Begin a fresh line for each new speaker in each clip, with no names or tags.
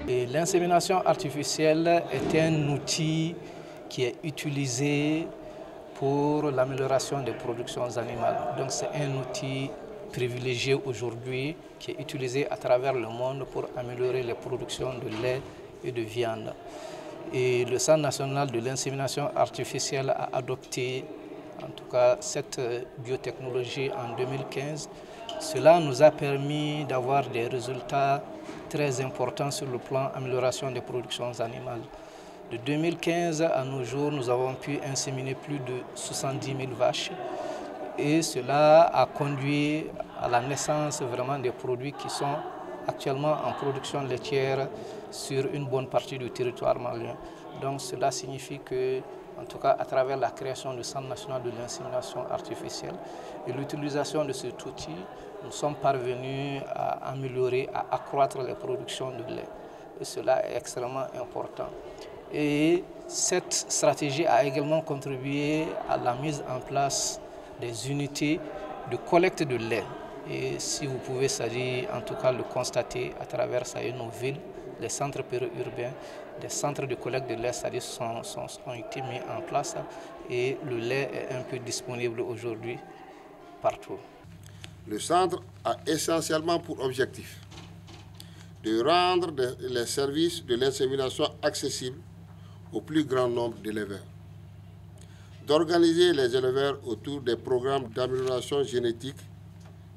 L'insémination artificielle est un outil qui est utilisé pour l'amélioration des productions animales. Donc c'est un outil privilégié aujourd'hui qui est utilisé à travers le monde pour améliorer les productions de lait et de viande. Et le Centre national de l'insémination artificielle a adopté en tout cas cette biotechnologie en 2015. Cela nous a permis d'avoir des résultats très importants sur le plan amélioration des productions animales. De 2015 à nos jours, nous avons pu inséminer plus de 70 000 vaches et cela a conduit à la naissance vraiment des produits qui sont actuellement en production laitière sur une bonne partie du territoire malien. Donc cela signifie que, en tout cas à travers la création du Centre national de l'insémination artificielle et l'utilisation de cet outil, nous sommes parvenus à améliorer, à accroître les productions de lait. Et cela est extrêmement important. Et cette stratégie a également contribué à la mise en place des unités de collecte de lait. Et si vous pouvez, c'est-à-dire, en tout cas, le constater à travers nos villes, les centres périurbains, des centres de collecte de lait, c'est-à-dire, ont été mis en place et le lait est un peu disponible aujourd'hui partout.
Le centre a essentiellement pour objectif de rendre les services de l'insémination accessibles au plus grand nombre d'éleveurs, d'organiser les éleveurs autour des programmes d'amélioration génétique,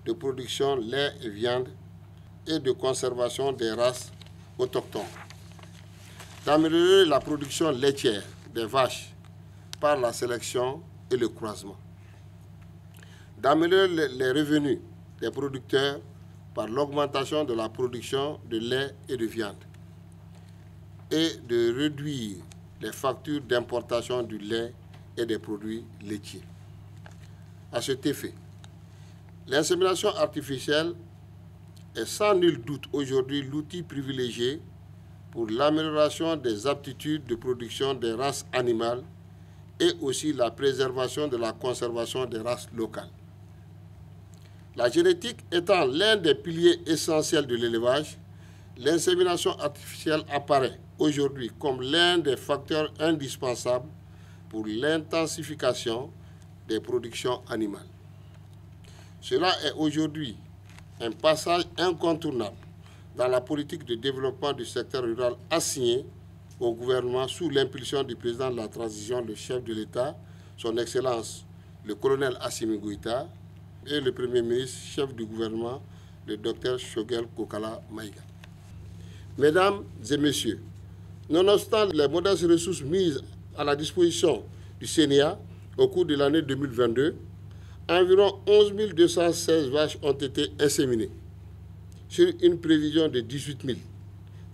de production lait et viande et de conservation des races autochtones, d'améliorer la production laitière des vaches par la sélection et le croisement, d'améliorer les revenus des producteurs par l'augmentation de la production de lait et de viande et de réduire les factures d'importation du lait et des produits laitiers. À cet effet, l'insémination artificielle est sans nul doute aujourd'hui l'outil privilégié pour l'amélioration des aptitudes de production des races animales et aussi la préservation de la conservation des races locales. La génétique étant l'un des piliers essentiels de l'élevage, l'insémination artificielle apparaît aujourd'hui comme l'un des facteurs indispensables pour l'intensification des productions animales. Cela est aujourd'hui un passage incontournable dans la politique de développement du secteur rural assignée au gouvernement sous l'impulsion du président de la transition, le chef de l'État, son Excellence le colonel Assimi Goïta, et le Premier ministre, chef du gouvernement, le Dr Choguel Kokala Maïga. Mesdames et Messieurs, nonobstant les modestes ressources mises à la disposition du CNIA au cours de l'année 2022, environ 11 216 vaches ont été inséminées sur une prévision de 18 000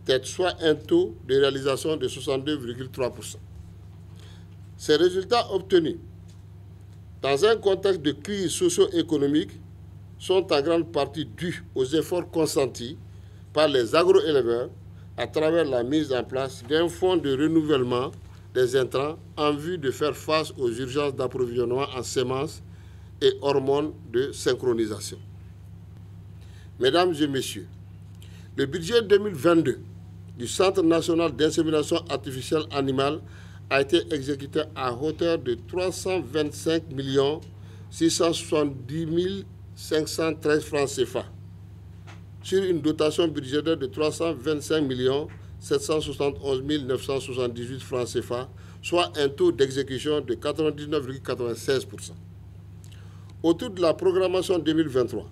têtes, soit un taux de réalisation de 62,3%. Ces résultats obtenus dans un contexte de crise socio-économique sont en grande partie dus aux efforts consentis par les agro-éleveurs à travers la mise en place d'un fonds de renouvellement des intrants en vue de faire face aux urgences d'approvisionnement en semences et hormones de synchronisation. Mesdames et Messieurs, le budget 2022 du Centre national d'insémination artificielle animale a été exécuté à hauteur de 325 670 513 francs CFA sur une dotation budgétaire de 325 771 978 francs CFA, soit un taux d'exécution de 99,96%. Autour de la programmation 2023,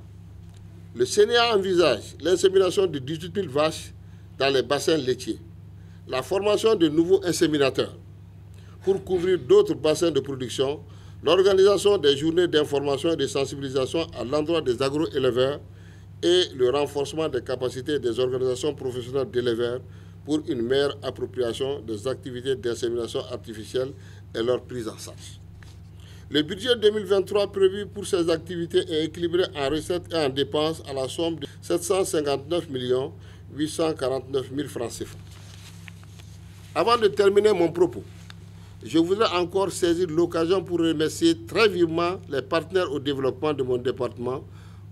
le CNIA envisage l'insémination de 18 000 vaches dans les bassins laitiers, la formation de nouveaux inséminateurs pour couvrir d'autres bassins de production, l'organisation des journées d'information et de sensibilisation à l'endroit des agro-éleveurs et le renforcement des capacités des organisations professionnelles d'éleveurs pour une meilleure appropriation des activités d'insémination artificielle et leur prise en charge. Le budget 2023 prévu pour ces activités est équilibré en recettes et en dépenses à la somme de 759 849 000 francs CFA. Avant de terminer mon propos, je voudrais encore saisir l'occasion pour remercier très vivement les partenaires au développement de mon département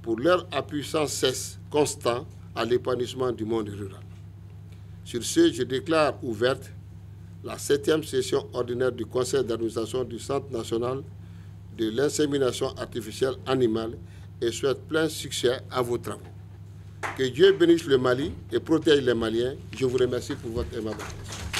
pour leur appui sans cesse constant à l'épanouissement du monde rural. Sur ce, je déclare ouverte la 7e session ordinaire du Conseil d'administration du Centre national de l'insémination artificielle animale et souhaite plein succès à vos travaux. Que Dieu bénisse le Mali et protège les Maliens. Je vous remercie pour votre aimable attention.